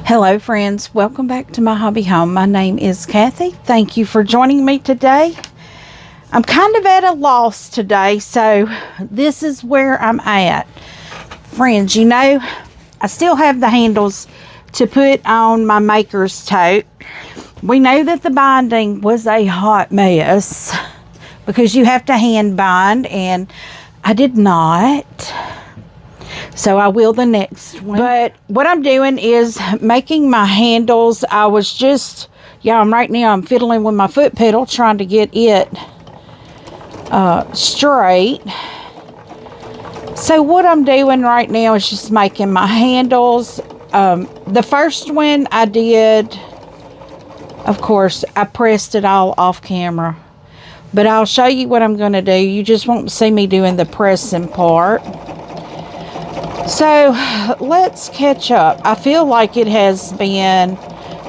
Hello friends, welcome back to My Hobby Home. My name is Cathy. Thank you for joining me today. I'm kind of at a loss today, so this is where I'm at. Friends, you know, I still have the handles to put on my maker's tote. We know that the binding was a hot mess because you have to hand bind, and I did not. So I will the next one. But what I'm doing is making my handles. I was just, right now I'm fiddling with my foot pedal trying to get it straight. So what I'm doing right now is just making my handles. The first one I did, of course, I pressed it all off camera. But I'll show you what I'm going to do. You just won't see me doing the pressing part. So let's catch up. I feel like it has been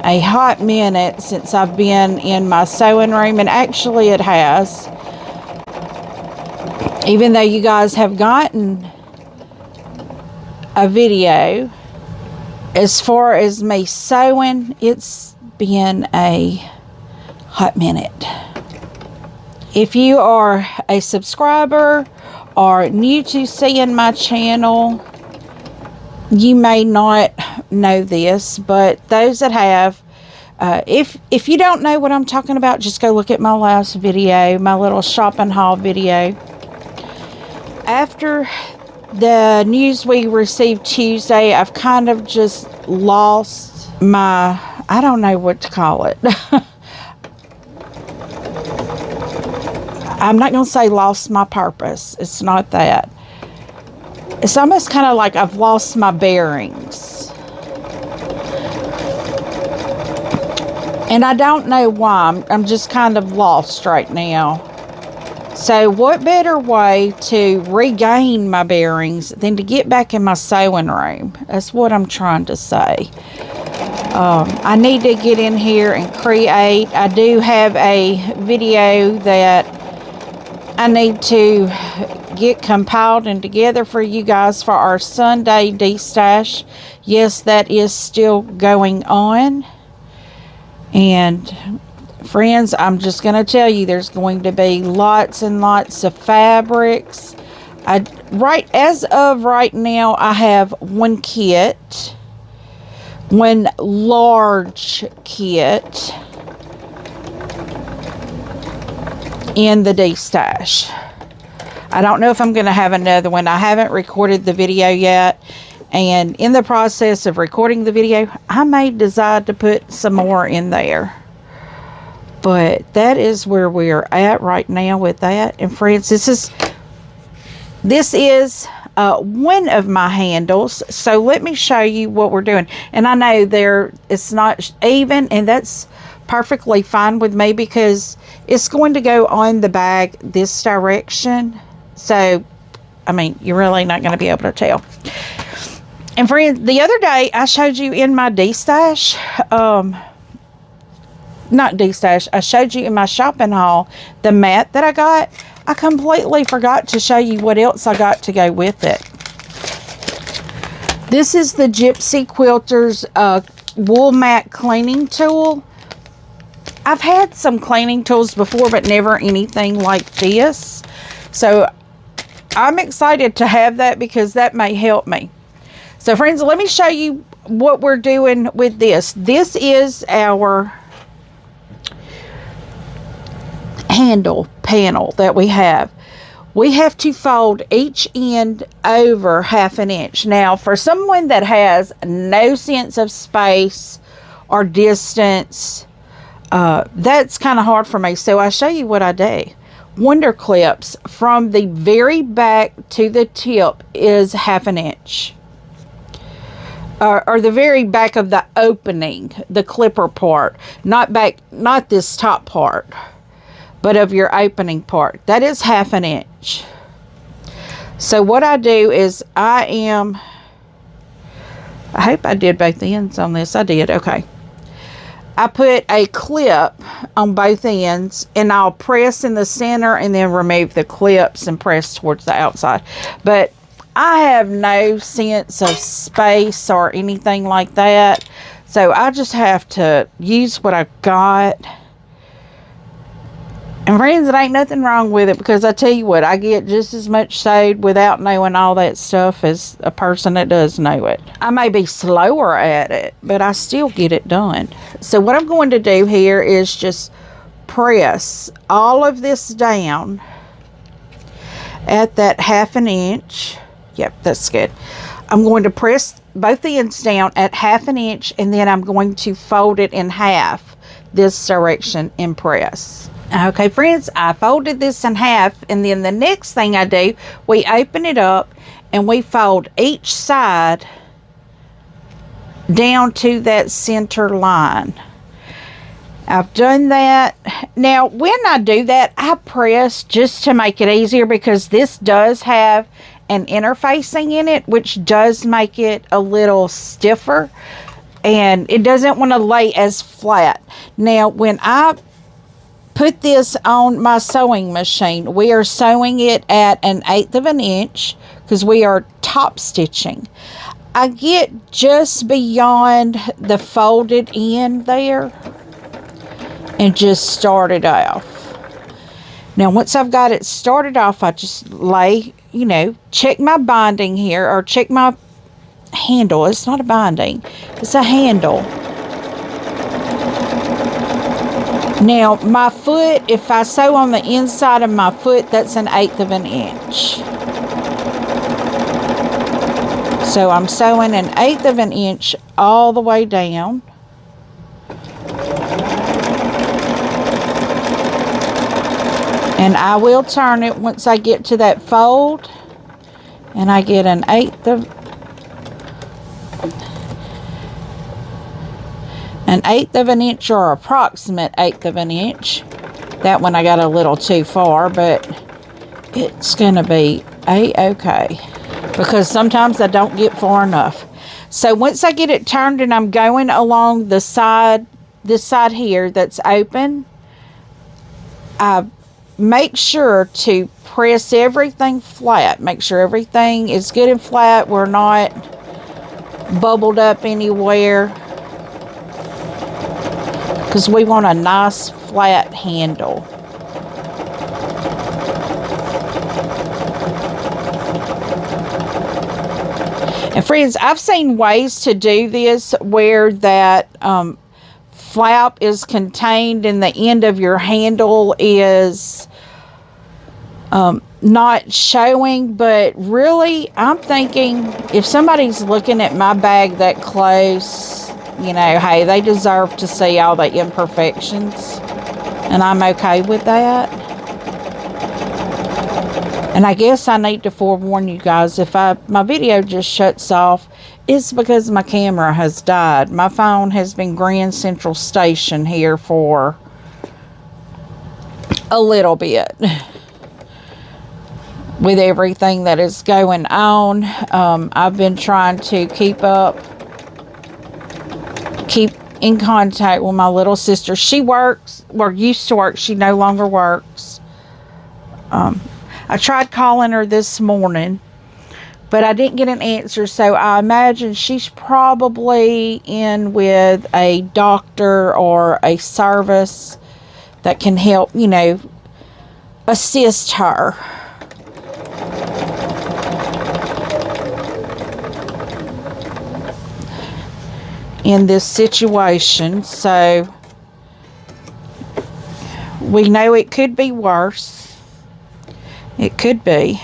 a hot minute since I've been in my sewing room, and actually it has. Even though you guys have gotten a video, as far as me sewing, it's been a hot minute. If you are a subscriber or new to seeing my channel, you may not know this, but those that have, if you don't know what I'm talking about, just go look at my last video, my little shopping haul video. After the news we received Tuesday, I've kind of just lost my, I don't know what to call it. I'm not going to say lost my purpose. It's not that. It's almost kind of like I've lost my bearings. And I don't know why. I'm just kind of lost right now. So what better way to regain my bearings than to get back in my sewing room? That's what I'm trying to say. I need to get in here and create. I do have a video that I need to get compiled and together for you guys for our Sunday de-stash. Yes, that is still going on. And friends, I'm just going to tell you, there's going to be lots and lots of fabrics. As of right now, I have one kit, one large kit in the de-stash. I don't know if I'm going to have another one. I haven't recorded the video yet, and in the process of recording the video, I may decide to put some more in there. But that is where we're at right now with that. And friends, this is one of my handles. So let me show you what we're doing. And I know it's not even, and that's perfectly fine with me because it's going to go on the bag this direction. So, I mean, you're really not going to be able to tell. And friends, the other day I showed you in my de-stash, not de-stash, I showed you in my shopping haul the mat that I got. I completely forgot to show you what else I got to go with it. This is the Gypsy Quilters wool mat cleaning tool. I've had some cleaning tools before, but never anything like this. So I'm excited to have that because that may help me. So friends, let me show you what we're doing with this. This is our handle panel that we have. We have to fold each end over 1/2 inch. Now, for someone that has no sense of space or distance, that's kind of hard for me. So I show you what I do. Wonder clips from the very back to the tip is 1/2 inch. Or the very back of the opening, the clipper part, not this top part, but of your opening part. That is 1/2 inch. So what I do is I hope I did both ends on this. I did. Okay. I put a clip on both ends, and I'll press in the center and then remove the clips and press towards the outside. But I have no sense of space or anything like that. So I just have to use what I got. And friends, it ain't nothing wrong with it, because I tell you what, I get just as much sewed without knowing all that stuff as a person that does know it. I may be slower at it, but I still get it done. So what I'm going to do here is just press all of this down at that 1/2 inch. Yep, that's good. I'm going to press both ends down at 1/2 inch, and then I'm going to fold it in half this direction and press. Okay, friends, I folded this in half, and then the next thing I do, we open it up and we fold each side down to that center line. I've done that. Now, when I do that, I press just to make it easier, because this does have an interfacing in it, which does make it a little stiffer, and it doesn't want to lay as flat. Now, when I put this on my sewing machine, we are sewing it at 1/8 of an inch, because we are top stitching. I get just beyond the folded end there and just start it off. Now, once I've got it started off, I just lay, check my binding here, or check my handle. It's not a binding, it's a handle. Now, my foot, if I sew on the inside of my foot, that's 1/8 of an inch. So I'm sewing 1/8 of an inch all the way down. And I will turn it once I get to that fold, and I get 1/8 of an inch, or approximate 1/8 of an inch. That one I got a little too far, but it's gonna be a-okay, because sometimes I don't get far enough. So once I get it turned and I'm going along the side, this side here that's open, I make sure to press everything flat. Make sure everything is good and flat. We're not bubbled up anywhere, because we want a nice flat handle. And friends, I've seen ways to do this where that flap is contained and the end of your handle is not showing, but really I'm thinking if somebody's looking at my bag that close, hey, they deserve to see all the imperfections, and I'm okay with that. And I guess I need to forewarn you guys, if my video just shuts off, it's because my camera has died. My phone has been Grand Central Station here for a little bit with everything that is going on. I've been trying to keep in contact with my little sister. She works, or used to work. She no longer works. I tried calling her this morning, but I didn't get an answer, so I imagine she's probably in with a doctor or a service that can help, assist her. In this situation. So we know it could be worse. It could be.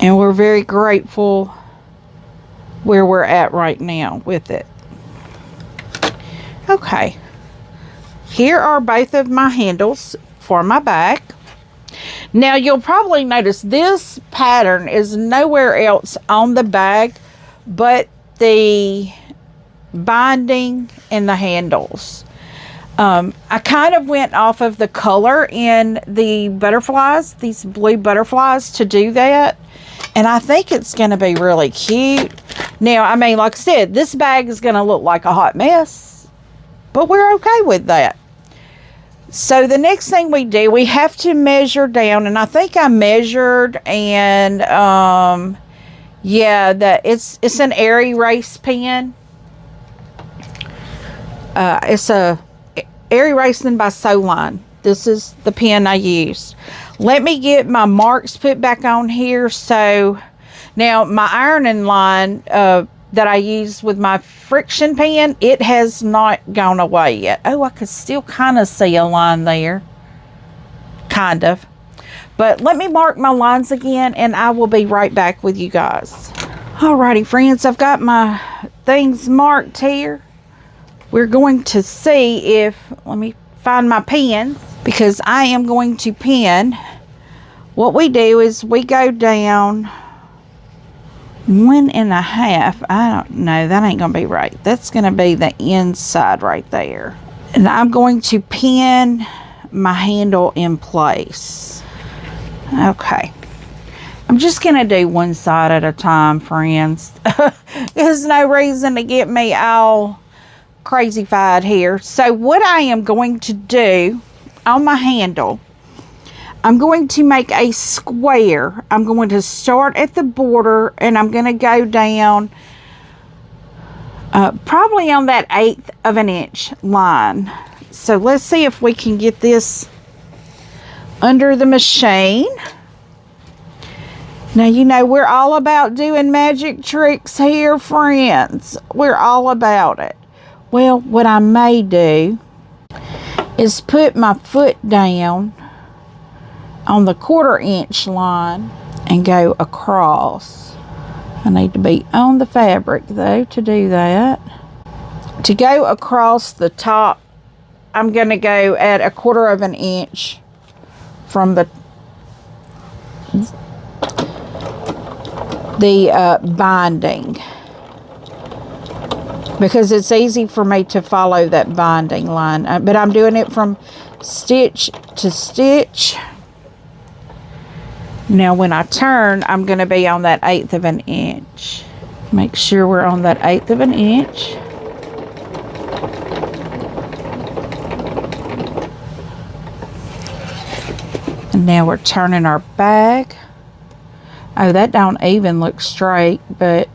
And we're very grateful where we're at right now with it. Okay. Here are both of my handles for my bag. Now you'll probably notice this pattern is nowhere else on the bag but the binding and the handles. I kind of went off of the color in the butterflies, these blue butterflies, to do that. And I think it's going to be really cute. Now, I mean, like I said, this bag is going to look like a hot mess, but we're okay with that. So the next thing we do, we have to measure down, and I think I measured, and yeah, it's an air erase pen. It's a Airy Racing by Soline. This is the pen I used. Let me get my marks put back on here. So now my ironing line that I use with my friction pen, it has not gone away yet. Oh, I could still kind of see a line there. Kind of. But let me mark my lines again and I will be right back with you guys. Alrighty, friends, I've got my things marked here. We're going to see if, let me find my pens, because I am going to pin. What we do is we go down 1.5. I don't know, that ain't gonna be right. That's gonna be the inside right there. And I'm going to pin my handle in place. Okay. I'm just gonna do one side at a time, friends. There's no reason to get me all crazy-fied here. So what I am going to do on my handle, I'm going to make a square. I'm going to start at the border and I'm going to go down probably on that 1/8 of an inch line. So let's see if we can get this under the machine. Now, you know, we're all about doing magic tricks here, friends. We're all about it. Well, what I may do is put my foot down on the 1/4 inch line and go across. I need to be on the fabric though to do that. To go across the top, I'm going to go at 1/4 of an inch from the binding, because it's easy for me to follow that binding line, but I'm doing it from stitch to stitch. Now when I turn, I'm going to be on that 1/8 of an inch. Make sure we're on that 1/8 of an inch. And now we're turning our bag. Oh, that don't even look straight, but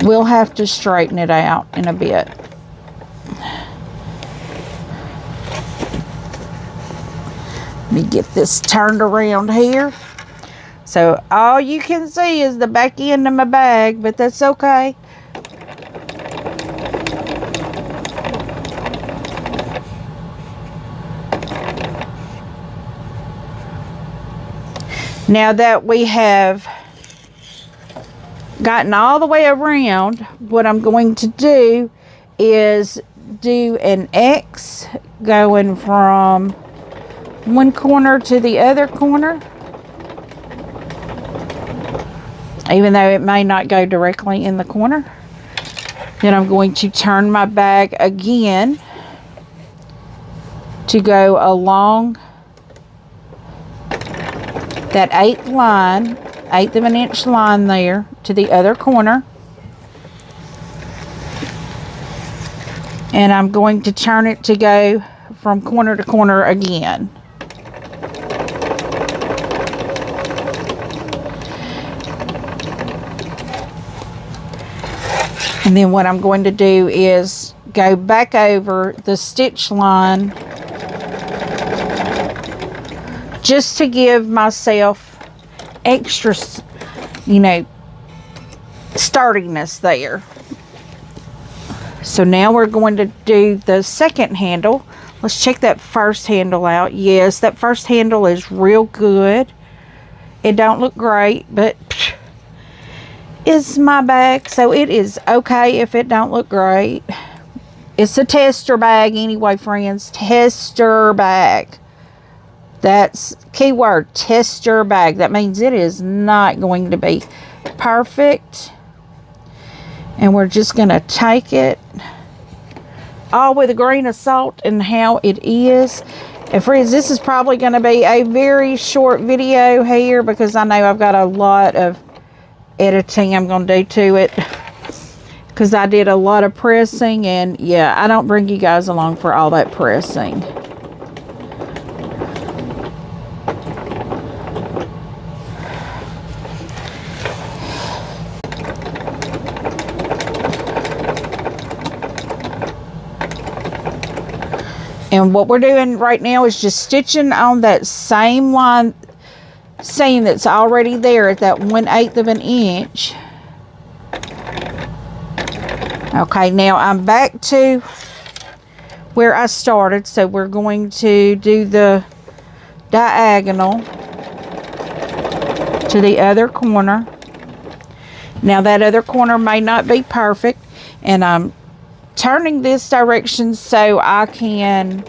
we'll have to straighten it out in a bit. Let me get this turned around here. So all you can see is the back end of my bag, but that's okay. Now that we have gotten all the way around, what I'm going to do is do an X going from one corner to the other corner, even though it may not go directly in the corner. Then I'm going to turn my bag again to go along that 1/8 line, 1/8 of an inch line there to the other corner. And I'm going to turn it to go from corner to corner again. And then what I'm going to do is go back over the stitch line just to give myself extra, you know, sturdiness there. So now we're going to do the second handle. Let's check that first handle out. Yes, that first handle is real good. It don't look great, but it's my bag, so it is okay if it don't look great. It's a tester bag anyway, friends. Tester bag. That's keyword, tester bag. That means it is not going to be perfect. And we're just going to take it all with a grain of salt and how it is. And friends, this is probably going to be a very short video here because I know I've got a lot of editing I'm going to do to it, because I did a lot of pressing, and yeah, I don't bring you guys along for all that pressing. And what we're doing right now is just stitching on that same line seam that's already there at that 1/8 of an inch. Okay, now I'm back to where I started, so we're going to do the diagonal to the other corner. Now that other corner may not be perfect, and I'm turning this direction so I can,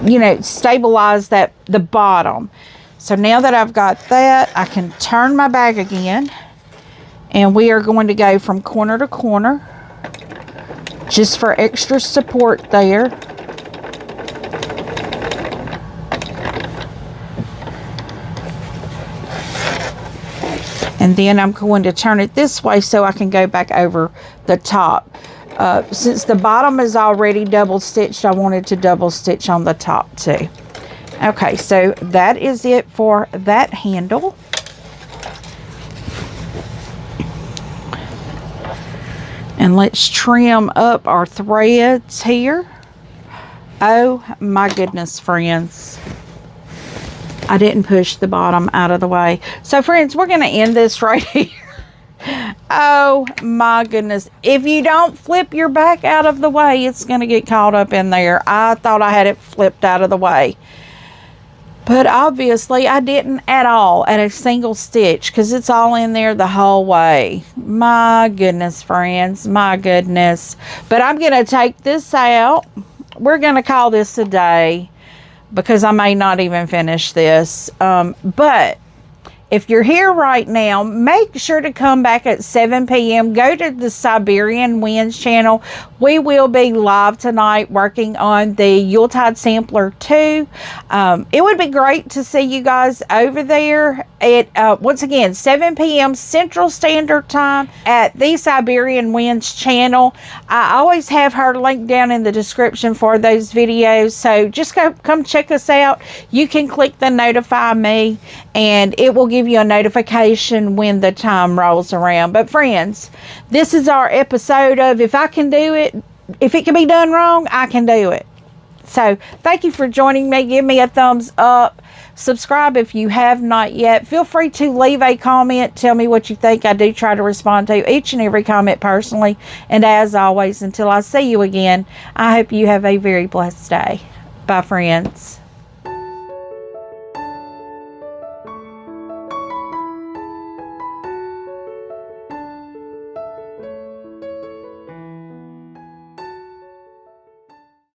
you know, stabilize the bottom. So now that I've got that, I can turn my bag again, and we are going to go from corner to corner just for extra support there. And then I'm going to turn it this way so I can go back over the top. Since the bottom is already double stitched, I wanted to double stitch on the top too. Okay, so that is it for that handle. And let's trim up our threads here. Oh my goodness, friends. I didn't push the bottom out of the way. So friends, we're going to end this right here. Oh my goodness. If you don't flip your back out of the way, it's going to get caught up in there. I thought I had it flipped out of the way, but obviously I didn't at all at a single stitch, because it's all in there the whole way. My goodness, friends, my goodness. But I'm going to take this out. We're going to call this a day, because I may not even finish this. But if you're here right now, make sure to come back at 7 p.m. Go to the Siberian Winds channel. We will be live tonight working on the Yuletide Sampler 2. It would be great to see you guys over there at, once again, 7 p.m. Central Standard Time at the Siberian Winds channel. I always have her linked down in the description for those videos. So just come check us out. You can click the notify me, and it will give you a notification when the time rolls around. But friends, this is our episode of if I can do it, if it can be done wrong, I can do it. So thank you for joining me. Give me a thumbs up. Subscribe if you have not yet. Feel free to leave a comment. Tell me what you think. I do try to respond to each and every comment personally. And as always, until I see you again, I hope you have a very blessed day. Bye, friends.